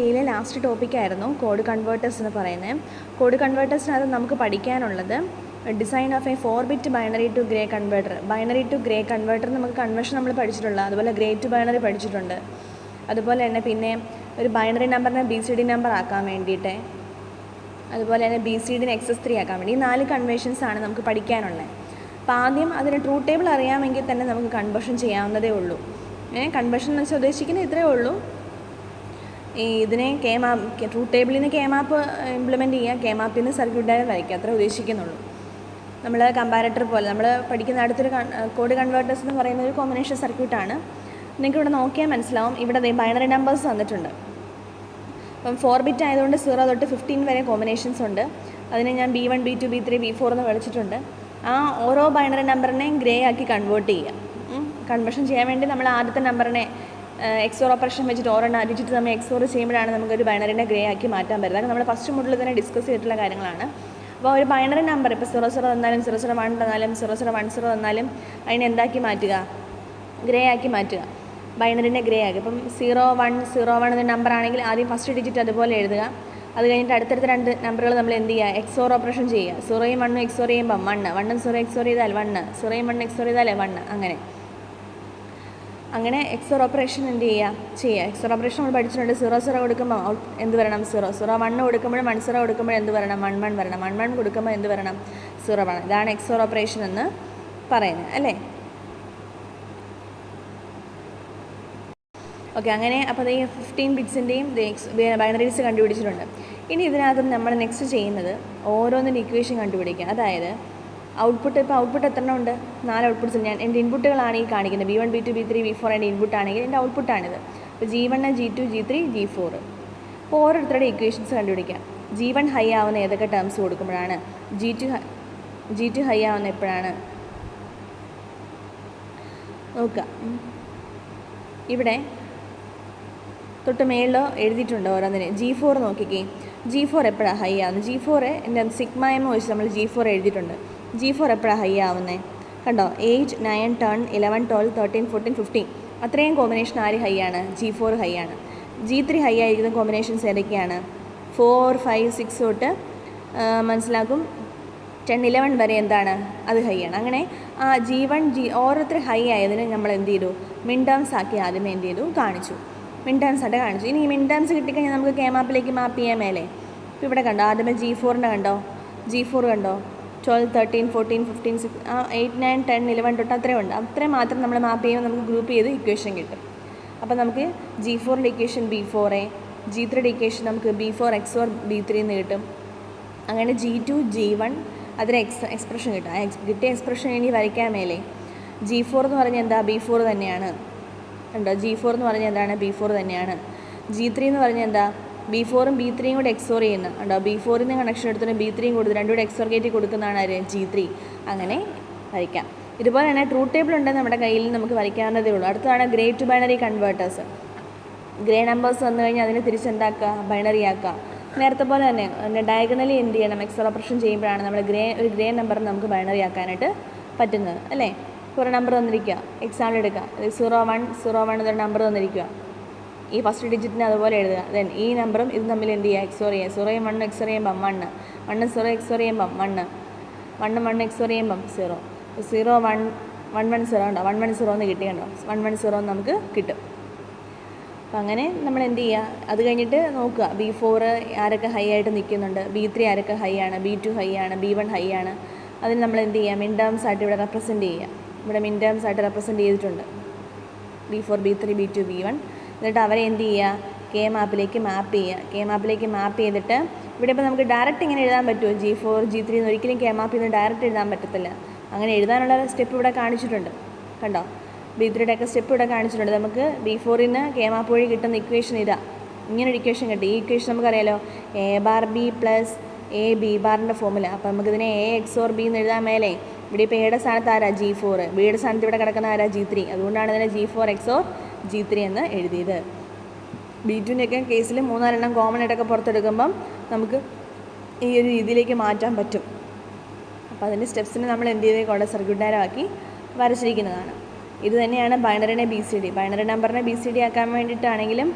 ഇതിലെ last ടോപ്പിക്കായിരുന്നു code converters എന്ന് പറയുന്നത്. കോഡ് കൺവേർട്ടേഴ്സിനകത്ത് നമുക്ക് പഠിക്കാനുള്ളത് design of a 4-bit binary to Gray converter. Binary to Gray converter നമുക്ക് കൺവേർഷൻ നമ്മൾ പഠിച്ചിട്ടുള്ള, അതുപോലെ ഗ്രേ ടു ബൈനറി പഠിച്ചിട്ടുണ്ട്. അതുപോലെ തന്നെ പിന്നെ ഒരു ബൈനറി നമ്പറിനെ BCD നമ്പർ ആക്കാൻ വേണ്ടിയിട്ട്, അതുപോലെ തന്നെ BCDനെ XS3 ആക്കാൻ വേണ്ടി ഈ 4 കൺവേർഷൻസാണ് നമുക്ക് പഠിക്കാനുള്ളത്. അപ്പോൾ ആദ്യം അതിന് ട്രൂത്ത് ടേബിൾ അറിയാമെങ്കിൽ തന്നെ നമുക്ക് കൺവേർഷൻ ചെയ്യാവുന്നതേ ഉള്ളൂ. കൺവേർഷൻ എന്ന് വെച്ചാൽ ഉദ്ദേശിക്കുന്നത് ഇത്രയേ ഉള്ളൂ. ഇതിനെ ട്രൂത്ത് ടേബിളിൽ നിന്ന് K-മാപ്പ് ഇംപ്ലിമെൻറ്റ് ചെയ്യുക, K-മാപ്പിൽ നിന്ന് സർക്യൂട്ട് ഡയഗ്രം വരയ്ക്കുക, അത്രേ ഉദ്ദേശിക്കുന്നുള്ളൂ. നമ്മൾ കമ്പാരറ്റർ പോലെ നമ്മൾ പഠിക്കുന്ന അടുത്തൊരു കോഡ് കൺവേർട്ടേഴ്സ് എന്ന് പറയുന്ന ഒരു കോമ്പിനേഷൻ സർക്യൂട്ടാണ്. നിങ്ങൾക്ക് ഇവിടെ നോക്കിയാൽ മനസ്സിലാവും. ഇവിടെ ബൈനറി നമ്പേഴ്സ് തന്നിട്ടുണ്ട്. അപ്പം 4-bit ആയതുകൊണ്ട് 0 തൊട്ട് 15 വരെ കോമ്പിനേഷൻസ് ഉണ്ട്. അതിനെ ഞാൻ B1, B2, B3, B4 എന്ന് വിളിച്ചിട്ടുണ്ട്. ആ ഓരോ ബൈനറി നമ്പറിനെയും ഗ്രേ ആക്കി കൺവേർട്ട് ചെയ്യുക. കൺവേർഷൻ ചെയ്യാൻ വേണ്ടി നമ്മൾ ആദ്യത്തെ നമ്പറിനെ XOR ഓപ്പറേഷൻ വെച്ചിട്ട് ഓരോ ഡിജിറ്റ് നമ്മൾ XOR ചെയ്യുമ്പോഴാണ് നമുക്കൊരു ബൈനറിനെ ഗ്രേ ആക്കി മാറ്റാൻ പറ്റുന്നത്. അതൊക്കെ നമ്മൾ ഫസ്റ്റ് മോഡിൽ തന്നെ ഡിസ്കസ് ചെയ്തിട്ടുള്ള കാര്യങ്ങളാണ്. അപ്പോൾ ഒരു ബൈനറി നമ്പർ ഇപ്പോൾ 00 തന്നാലും 001 തന്നാലും 0010 തന്നാലും അതിനെ എന്താക്കി മാറ്റുക? ഗ്രേ ആക്കി മാറ്റുക, ബൈനറിനെ ഗ്രേ ആക്കി. ഇപ്പം 0101 എന്ന നമ്പർ ആണെങ്കിൽ ആദ്യം ഫസ്റ്റ് ഡിജിറ്റ് അതുപോലെ എഴുതുക. അത് കഴിഞ്ഞിട്ട് അടുത്തടുത്ത 2 നമ്പറുകൾ നമ്മൾ എന്ത് ചെയ്യുക? XOR ഓപ്പറേഷൻ ചെയ്യുക. 0യും 1ഉം XOR ചെയ്യുമ്പം 1, 1ഉം 0 XOR ചെയ്താൽ 1, 0യും 1ഉം XOR ചെയ്താൽ 1, അങ്ങനെ XOR ഓപ്പറേഷൻ എന്ത് ചെയ്യുക. XOR ഓപ്പറേഷൻ നമ്മൾ പഠിച്ചിട്ടുണ്ട്. 00 കൊടുക്കുമ്പോൾ എന്ത് വരണം? 0. 01 കൊടുക്കുമ്പോഴും 10 കൊടുക്കുമ്പോഴും എന്ത് വരണം? 11 വരണം. 11 കൊടുക്കുമ്പോൾ എന്ത് വരണം? 0 വരണം. ഇതാണ് XOR ഓപ്പറേഷൻ എന്ന് പറയുന്നത്, അല്ലേ? ഓക്കെ, അങ്ങനെ അപ്പോൾ ഈ 15 ബിറ്റ്സിൻ്റെയും ബൈനറീസ് കണ്ടുപിടിച്ചിട്ടുണ്ട്. ഇനി ഇതിനകത്ത് നമ്മൾ നെക്സ്റ്റ് ചെയ്യുന്നത് ഓരോന്നിൻ്റെ ഇക്വേഷൻ കണ്ടുപിടിക്കുക. അതായത് ഔട്ട്പുട്ട്, ഇപ്പോൾ ഔട്ട്പുട്ട് എത്ര ഉണ്ട്? 4 ഔട്ട്പുട്ട്സ്. ഞാൻ എൻ്റെ ഇൻപുട്ടുകളാണ് ഈ കാണിക്കുന്നത്. B1, B2, B3, B4 എൻ്റെ ഇൻപുട്ടാണെങ്കിൽ എൻ്റെ ഔട്ട്പുട്ടാണിത്. അപ്പോൾ G1, G2, G3, G4. അപ്പോൾ ഓരോരുത്തരുടെ ഇക്വേഷൻസ് കണ്ടുപിടിക്കാം. G1 ഹൈ ആവുന്ന ഏതൊക്കെ ടേംസ് കൊടുക്കുമ്പോഴാണ്? G2 ഹൈ ആവുന്ന എപ്പോഴാണ്? നോക്കുക, ഇവിടെ തൊട്ട് മേളിലോ എഴുതിയിട്ടുണ്ട് ഓരോന്നിന്. G4 നോക്കിക്കേ. G4 എപ്പോഴാണ് ഹൈ ആവുന്നത്? G4 എൻ്റെ സിഗ്മ എം വെച്ച് നമ്മൾ G4 എഴുതിയിട്ടുണ്ട്. G4 എപ്പോഴാണ് ഹൈ ആവുന്നത്? കണ്ടോ? 8, 9, 10, 11, 12, 13, 14, 15 അത്രയും കോമ്പിനേഷൻ ആര് ഹൈ ആണ്? G4 ഹൈ ആണ്. G3 ഹൈ ആയിരിക്കുന്ന കോമ്പിനേഷൻസ് ഏതൊക്കെയാണ്? 4, 5, 6 തൊട്ട് മനസ്സിലാക്കും 10, 11 വരെ എന്താണ്? അത് ഹൈ ആണ്. അങ്ങനെ ആ G1, ഓരോരുത്തർ ഹൈ ആയതിന് നമ്മൾ എന്ത് ചെയ്തു? മിൻ ടേംസ് ആക്കി ആദ്യമേ എന്ത് ചെയ്തു? കാണിച്ചു. മിൻ ടേംസ് ആയിട്ട് കാണിച്ചു. ഇനി ഈ മിൻ ടേംസ് കിട്ടിക്കഴിഞ്ഞാൽ നമുക്ക് K-മാപ്പിലേക്ക് മാപ്പ് ചെയ്യാൻ മേലെ. ഇപ്പോൾ ഇവിടെ കണ്ടോ, ആദ്യമേ G4ൻ്റെ കണ്ടോ? G4 കണ്ടോ? 12, 13, 14, 15, 6, 8, 9, 10, 11 തൊട്ട് അത്രയും ഉണ്ട്. അത്രയും മാത്രം നമ്മൾ മാപ്പ് ചെയ്യുമ്പോൾ നമുക്ക് ഗ്രൂപ്പ് ചെയ്ത് ഇക്വേഷൻ കിട്ടും. അപ്പോൾ നമുക്ക് G4ൻ്റെ ഇക്വേഷൻ B4A, G3യുടെ ഇക്വേഷൻ നമുക്ക് B4 XOR B3 എന്ന് കിട്ടും. അങ്ങനെ G2, G1 അതിന് എക്സ്പ്രഷൻ കിട്ടും. ആ കിട്ടിയ എക്സ്പ്രഷൻ ഇനി വരയ്ക്കാൻ മേലെ. G4 എന്ന് പറഞ്ഞാൽ എന്താ? B4 തന്നെയാണ്. ഉണ്ടോ? G4 എന്ന് പറഞ്ഞാൽ എന്താണ്? B4 തന്നെയാണ്. G3 എന്ന് പറഞ്ഞാൽ എന്താ? B4ഉം B3യും കൂടെ XOR ചെയ്യുന്ന ഉണ്ടോ? B4ൽ നിന്ന് കണക്ഷൻ എടുത്തിട്ട് B3യും കൊടുത്ത് രണ്ടും കൂടെ XOR കയറ്റി കൊടുക്കുന്നതാണ് ആര്? G3. അങ്ങനെ വരയ്ക്കാം. ഇതുപോലെ തന്നെ ട്രൂത്ത് ടേബിൾ ഉണ്ടെങ്കിൽ നമ്മുടെ കയ്യിൽ നമുക്ക് വരയ്ക്കാവുന്നതേ ഉള്ളൂ. അടുത്തതാണ് Gray to binary converters. Gray numbers വന്നു കഴിഞ്ഞാൽ അതിനെ തിരിച്ചെന്താക്കുക? ബൈനറി ആക്കുക. നേരത്തെ പോലെ തന്നെ ഡയഗണലി എന്ത് ചെയ്യണം? XOR ഓപ്പറേഷൻ ചെയ്യുമ്പോഴാണ് നമ്മൾ ഒരു ഗ്രേ നമ്പർ നമുക്ക് ബൈനറി ആക്കാനായിട്ട് പറ്റുന്നത്, അല്ലേ? ഒരു നമ്പർ തന്നിരിക്കുക, എക്സാമ്പിൾ എടുക്കുക. 01 എന്നൊരു നമ്പർ തന്നിരിക്കുക. ഈ ഫസ്റ്റ് ഡിജിറ്റിന് അതുപോലെ എഴുതുക. ദെൻ ഈ നമ്പറും ഇതും തമ്മിൽ എന്ത് ചെയ്യുക? XOR ചെയ്യുക. 0യും 1ഉം XOR ചെയ്യുമ്പം 1, 1ഉം 0 XOR ചെയ്യുമ്പം 1, 1ഉം 1ഉം XOR ചെയ്യുമ്പം 0, 0, 1, 1, 1, 0 ഉണ്ടോ? 1, 1, 0 എന്ന് കിട്ടിയുണ്ടോ? 1, 1, 0 എന്ന് നമുക്ക് കിട്ടും. അപ്പം അങ്ങനെ നമ്മൾ എന്ത് ചെയ്യുക? അത് കഴിഞ്ഞിട്ട് നോക്കുക B4 ആരൊക്കെ ഹൈ ആയിട്ട് നിൽക്കുന്നുണ്ട്, B3 ആരൊക്കെ ഹൈ ആണ്, B2 ഹൈ ആണ്, B1 ഹൈ ആണ്. അതിന് നമ്മൾ എന്ത് ചെയ്യുക? മിൻ ടേംസ് ആയിട്ട് ഇവിടെ റെപ്രസെൻറ്റ് ചെയ്യുക. ഇവിടെ മിൻ ടേംസ് ആയിട്ട് റെപ്രസെൻറ്റ് ചെയ്തിട്ടുണ്ട്. B4, B3, B2, B1. എന്നിട്ട് അവരെ എന്ത് ചെയ്യുക? K-മാപ്പിലേക്ക് മാപ്പ് ചെയ്യുക. K-മാപ്പിലേക്ക് മാപ്പ് ചെയ്തിട്ട് ഇവിടെ ഇപ്പോൾ നമുക്ക് ഡയറക്റ്റ് ഇങ്ങനെ എഴുതാൻ പറ്റുമോ? G4, G3 എന്ന് ഒരിക്കലും K-മാപ്പിൽ നിന്ന് ഡയറക്റ്റ് എഴുതാൻ പറ്റത്തില്ല. അങ്ങനെ എഴുതാനുള്ള സ്റ്റെപ്പ് ഇവിടെ കാണിച്ചിട്ടുണ്ട്. കണ്ടോ? B3യുടെ ഒക്കെ സ്റ്റെപ്പ് ഇവിടെ കാണിച്ചിട്ടുണ്ട്. നമുക്ക് B4ൽ നിന്ന് K-മാപ്പ് വഴി കിട്ടുന്ന ഇക്വേഷൻ ഇതാ. ഇങ്ങനൊരു ഇക്വേഷൻ കിട്ടി. ഈ ഇക്വേഷൻ നമുക്കറിയാലോ, A⁻B + AB⁻ ഫോമുല. അപ്പോൾ നമുക്കിതിനെ A XOR B എന്ന് എഴുതാൻ മേലെ. ഇവിടെ ഇപ്പോൾ എയുടെ സ്ഥാനത്ത് ആരാ? G4. ബിയുടെ സ്ഥാനത്ത് ഇവിടെ കിടക്കുന്ന ആരാ? G3. അതുകൊണ്ടാണ് ഇതിനെ G4 XOR G3 എന്ന് എഴുതിയത്. B2ൻ്റെയൊക്കെ കേസിൽ 3-4 കോമൺ ആയിട്ടൊക്കെ പുറത്തെടുക്കുമ്പം നമുക്ക് ഈ ഒരു രീതിയിലേക്ക് മാറ്റാൻ പറ്റും. അപ്പോൾ അതിൻ്റെ സ്റ്റെപ്സിന് നമ്മൾ എന്ത് ചെയ്തേക്കോട്ടെ? സർക്യൂട്ട് ഡയഗ്രം ആക്കി വരച്ചിരിക്കുന്നതാണ്. ഇത് തന്നെയാണ് ബൈനറിനെ BCD. ബൈനറി നമ്പറിനെ BCD ആക്കാൻ വേണ്ടിയിട്ടാണെങ്കിലും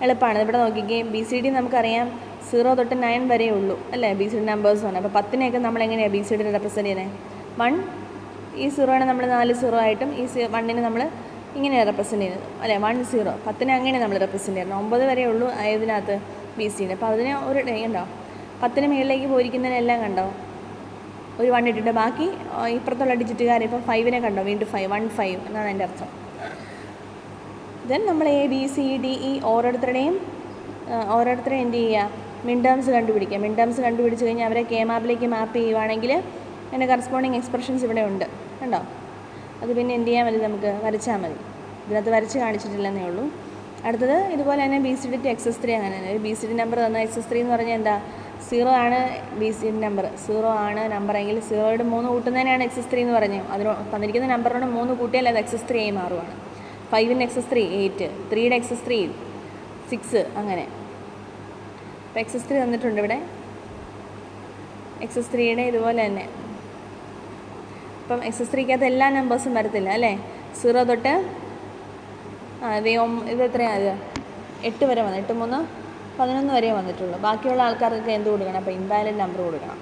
എളുപ്പമാണ്. ഇവിടെ നോക്കിക്കേ, ബി സി ഡി നമുക്കറിയാം 0 തൊട്ട് 9 വരെ ഉള്ളൂ അല്ലേ ബി സി ഡി നമ്പേഴ്സാണ്. അപ്പോൾ 10നെയൊക്കെ നമ്മൾ എങ്ങനെയാണ് ബി സി ഡി റെപ്രസെൻറ്റ് ചെയ്യുന്നത്? 1 ഈ 0നെ നമ്മൾ 4 0 ആയിട്ടും ഈ 1നെ നമ്മൾ ഇങ്ങനെയാണ് റെപ്രസെൻറ്റ് ചെയ്യുന്നത് അല്ലേ 1 0. 10നെ അങ്ങനെ നമ്മൾ റെപ്രസെൻറ്റ് ചെയ്യുന്നത്. 9 വരെ ഉള്ളൂ ആയതിനകത്ത് ബി സി ഡി. അപ്പോൾ അതിന് ഒരു കണ്ടോ 10ന് മുകളിലേക്ക് പോയിരിക്കുന്നതിനെല്ലാം കണ്ടോ ഒരു 1 ഇട്ടിട്ട് ബാക്കി ഇപ്പുറത്തുള്ള ഡിജിറ്റുകാർ ഇപ്പം 5നെ കണ്ടോ വീണ്ടും 5 1 5 എന്നാണ് എൻ്റെ അർത്ഥം. ദെൻ നമ്മൾ A B C D E ഓരോരുത്തരുടെയും എന്ത് ചെയ്യുക, മിൻ ടേംസ് കണ്ടുപിടിക്കുക. മിൻ ടേംസ് കണ്ടുപിടിച്ച് കഴിഞ്ഞാൽ അവരെ കെ മാപ്പിലേക്ക് മാപ്പ് ചെയ്യുവാണെങ്കിൽ അതിൻ്റെ കറസ്പോണ്ടിങ് എക്സ്പ്രഷൻസ് ഇവിടെ ഉണ്ട് കണ്ടോ. അത് പിന്നെ എന്ത് ചെയ്യാൻ മതി, നമുക്ക് വരച്ചാൽ മതി. ഇതിനകത്ത് വരച്ച് കാണിച്ചിട്ടില്ലെന്നേ ഉള്ളൂ. അടുത്തത് ഇതുപോലെ തന്നെ B C D to XS3 അങ്ങനെ തന്നെ. ഒരു ബി സി ഡി നമ്പർ തന്ന XS3 എന്ന് പറഞ്ഞാൽ എന്താ, 0 ആണ് ബി സി ഡി നമ്പർ, 0 ആണ് നമ്പറെങ്കിൽ 0യുടെ 3 കൂട്ടുന്നതിനാണ് XS3 എന്ന് പറഞ്ഞു. അതിന് തന്നിരിക്കുന്ന നമ്പറിനോട് 3 കൂട്ടിയാൽ അത് XS3 ആയി മാറുവാണ്. 5ൻ്റെ XS3 8, 3യുടെ XS3 6 അങ്ങനെ. അപ്പോൾ XS3 തന്നിട്ടുണ്ട് ഇവിടെ. XS3യുടെ ഇതുപോലെ തന്നെ. അപ്പം XS3ക്കകത്ത് എല്ലാ നമ്പേഴ്സും വരത്തില്ല അല്ലേ. 0 തൊട്ട് ഇത് എത്രയാണ്, 8 വരെ വന്നു. 8 3 11 വരെ വന്നിട്ടുള്ളൂ. ബാക്കിയുള്ള ആൾക്കാർക്ക് എന്ത് കൊടുക്കണം, അപ്പോൾ ഇൻവാലിഡ് നമ്പർ കൊടുക്കണം.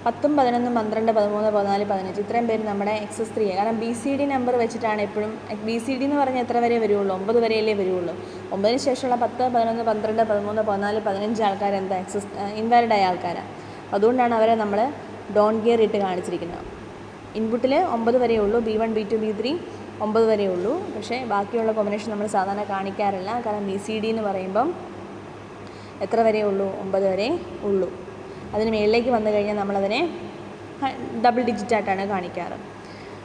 10 11 12 13 14 15 ഇത്രയും പേര് നമ്മുടെ XS3. കാരണം ബി സി ഡി നമ്പർ വെച്ചിട്ടാണ് എപ്പോഴും. ബി സി ഡി എന്ന് പറഞ്ഞാൽ എത്ര വരെ വരുള്ളൂ, 9 വരെയല്ലേ വരുള്ളൂ. 9ന് ശേഷമുള്ള 10 11 12 13 14 15 ആൾക്കാർ എന്താ ഇൻവാലിഡായ ആൾക്കാരാണ്. അതുകൊണ്ടാണ് അവരെ നമ്മൾ ഡോൺ ഗിയർ ഇട്ട് കാണിച്ചിരിക്കുന്നത്. ഇൻപുട്ടിൽ 9 വരെ ഉള്ളൂ, B1 B2 B3 9 വരെ ഉള്ളൂ. പക്ഷേ ബാക്കിയുള്ള കോമ്പിനേഷൻ നമ്മൾ സാധാരണ കാണിക്കാറില്ല. കാരണം ബി സി ഡി എന്ന് പറയുമ്പം എത്ര വരെ ഉള്ളൂ, 9 വരെ ഉള്ളൂ. അതിന് മേളിലേക്ക് വന്നു കഴിഞ്ഞാൽ നമ്മളതിനെ ഡബിൾ ഡിജിറ്റായിട്ടാണ് കാണിക്കാറ്.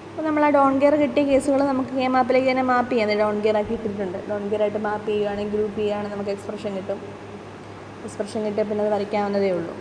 അപ്പോൾ നമ്മൾ ആ ഡോൺ ഗിയർ കിട്ടിയ കേസുകൾ നമുക്ക് കെ മാപ്പിലേക്ക് തന്നെ മാപ്പ് ചെയ്യാം. ഡോൺ ഗിയർ ആക്കി ഇട്ടിട്ടുണ്ട്. ഡോൺ ഗിയർ ആയിട്ട് മാപ്പ് ചെയ്യുകയാണെങ്കിൽ ഗ്രൂപ്പ് ചെയ്യുകയാണെങ്കിൽ നമുക്ക് എക്സ്പ്രഷൻ കിട്ടും. എക്സ്പ്രഷൻ കിട്ടിയാൽ പിന്നെ അത് വരയ്ക്കാവുന്നതേ ഉള്ളൂ.